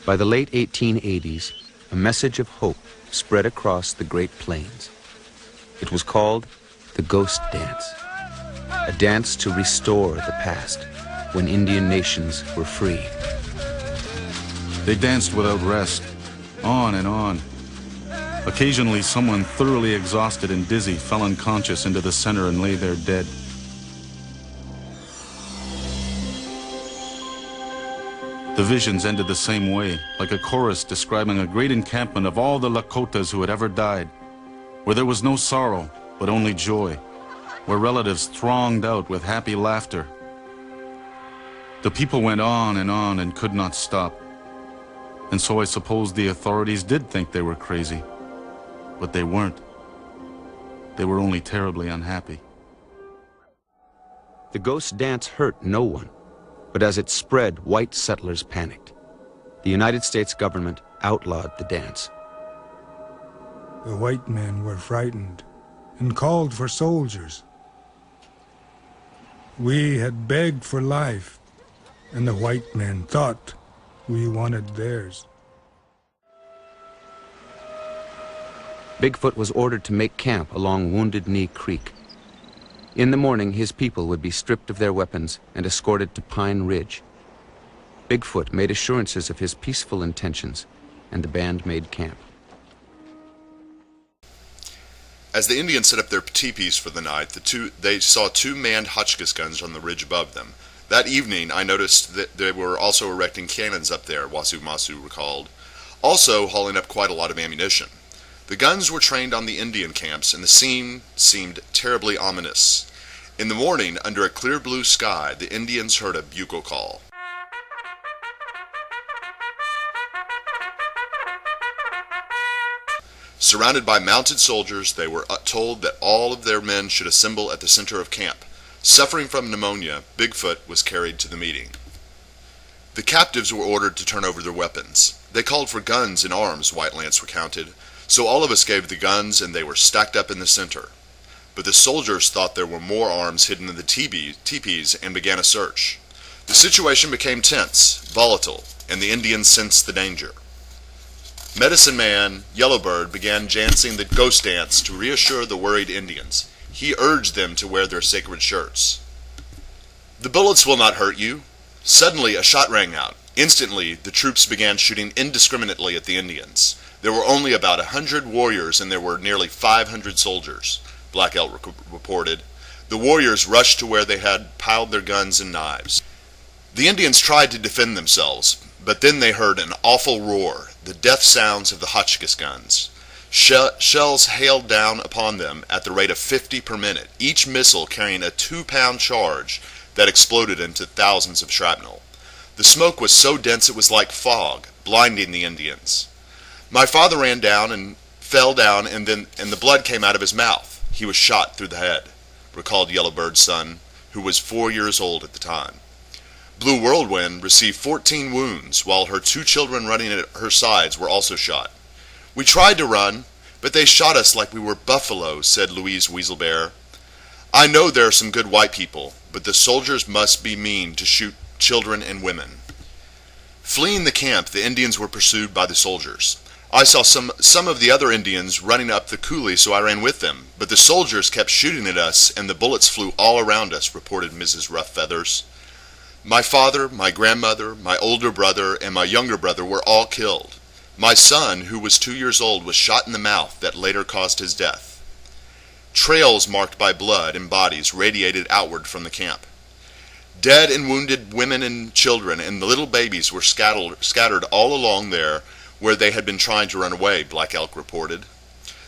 By the late 1880s, a message of hope spread across the Great Plains. It was called the Ghost Dance, a dance to restore the past when Indian nations were free. They danced without rest, on and on. Occasionally, someone thoroughly exhausted and dizzy fell unconscious into the center and lay there dead. The visions ended the same way, like a chorus describing a great encampment of all the Lakotas who had ever died, where there was no sorrow, but only joy, where relatives thronged out with happy laughter. The people went on and could not stop. And so I suppose the authorities did think they were crazy. But they weren't. They were only terribly unhappy. The ghost dance hurt no one, but as it spread, white settlers panicked. The United States government outlawed the dance. The white men were frightened and called for soldiers. We had begged for life, and the white men thought we wanted theirs. Bigfoot was ordered to make camp along Wounded Knee Creek. In the morning, his people would be stripped of their weapons and escorted to Pine Ridge. Bigfoot made assurances of his peaceful intentions, and the band made camp. As the Indians set up their teepees for the night, they saw two manned Hotchkiss guns on the ridge above them. That evening, I noticed that they were also erecting cannons up there, Wasu Masu recalled, also hauling up quite a lot of ammunition. The guns were trained on the Indian camps, and the scene seemed terribly ominous. In the morning, under a clear blue sky, the Indians heard a bugle call. Surrounded by mounted soldiers, they were told that all of their men should assemble at the center of camp. Suffering from pneumonia, Bigfoot was carried to the meeting. The captives were ordered to turn over their weapons. They called for guns and arms, White Lance recounted, so all of us gave the guns and they were stacked up in the center. But the soldiers thought there were more arms hidden in the teepees and began a search. The situation became tense, volatile, and the Indians sensed the danger. Medicine Man, Yellowbird, began dancing the ghost dance to reassure the worried Indians. He urged them to wear their sacred shirts. "The bullets will not hurt you." Suddenly a shot rang out. Instantly, the troops began shooting indiscriminately at the Indians. There were only about 100 warriors and there were nearly 500 soldiers, Black Elk reported. The warriors rushed to where they had piled their guns and knives. The Indians tried to defend themselves, but then they heard an awful roar, the death sounds of the Hotchkiss guns. Shells hailed down upon them at the rate of 50 per minute, each missile carrying a 2-pound charge that exploded into thousands of shrapnel. The smoke was so dense it was like fog, blinding the Indians. My father ran down and fell down, and the blood came out of his mouth. He was shot through the head, recalled Yellowbird's son, who was 4 years old at the time. Blue Whirlwind received 14 wounds, while her 2 children running at her sides were also shot. "We tried to run, but they shot us like we were buffaloes," said Louise Weaselbear. "I know there are some good white people, but the soldiers must be mean to shoot children and women." Fleeing the camp, the Indians were pursued by the soldiers. I saw some of the other Indians running up the coulee, so I ran with them, but the soldiers kept shooting at us and the bullets flew all around us, reported Mrs. Roughfeathers. "My father, my grandmother, my older brother, and my younger brother were all killed. My son, who was 2 years old, was shot in the mouth that later caused his death." Trails marked by blood and bodies radiated outward from the camp. Dead and wounded women and children and the little babies were scattered all along there where they had been trying to run away, Black Elk reported.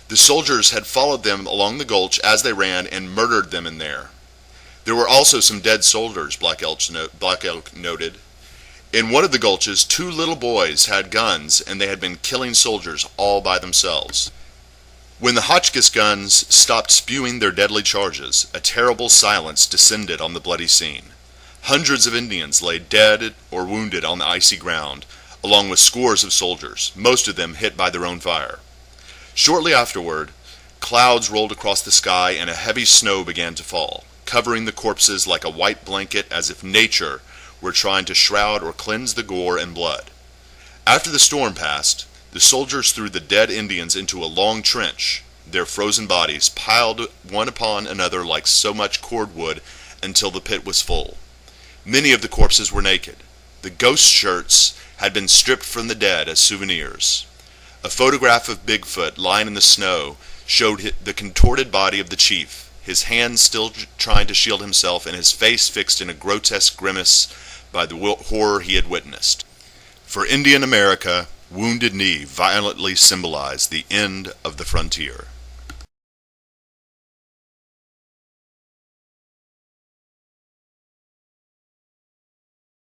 The soldiers had followed them along the gulch as they ran and murdered them in there. There were also some dead soldiers, Black Elk noted. In one of the gulches, 2 little boys had guns and they had been killing soldiers all by themselves. When the Hotchkiss guns stopped spewing their deadly charges, a terrible silence descended on the bloody scene. Hundreds of Indians lay dead or wounded on the icy ground, along with scores of soldiers, most of them hit by their own fire. Shortly afterward, clouds rolled across the sky and a heavy snow began to fall, covering the corpses like a white blanket as if nature were trying to shroud or cleanse the gore and blood. After the storm passed, the soldiers threw the dead Indians into a long trench, their frozen bodies piled one upon another like so much cordwood until the pit was full. Many of the corpses were naked. The ghost shirts had been stripped from the dead as souvenirs. A photograph of Bigfoot lying in the snow showed the contorted body of the chief, his hands still trying to shield himself and his face fixed in a grotesque grimace by the horror he had witnessed. For Indian America, Wounded Knee violently symbolized the end of the frontier.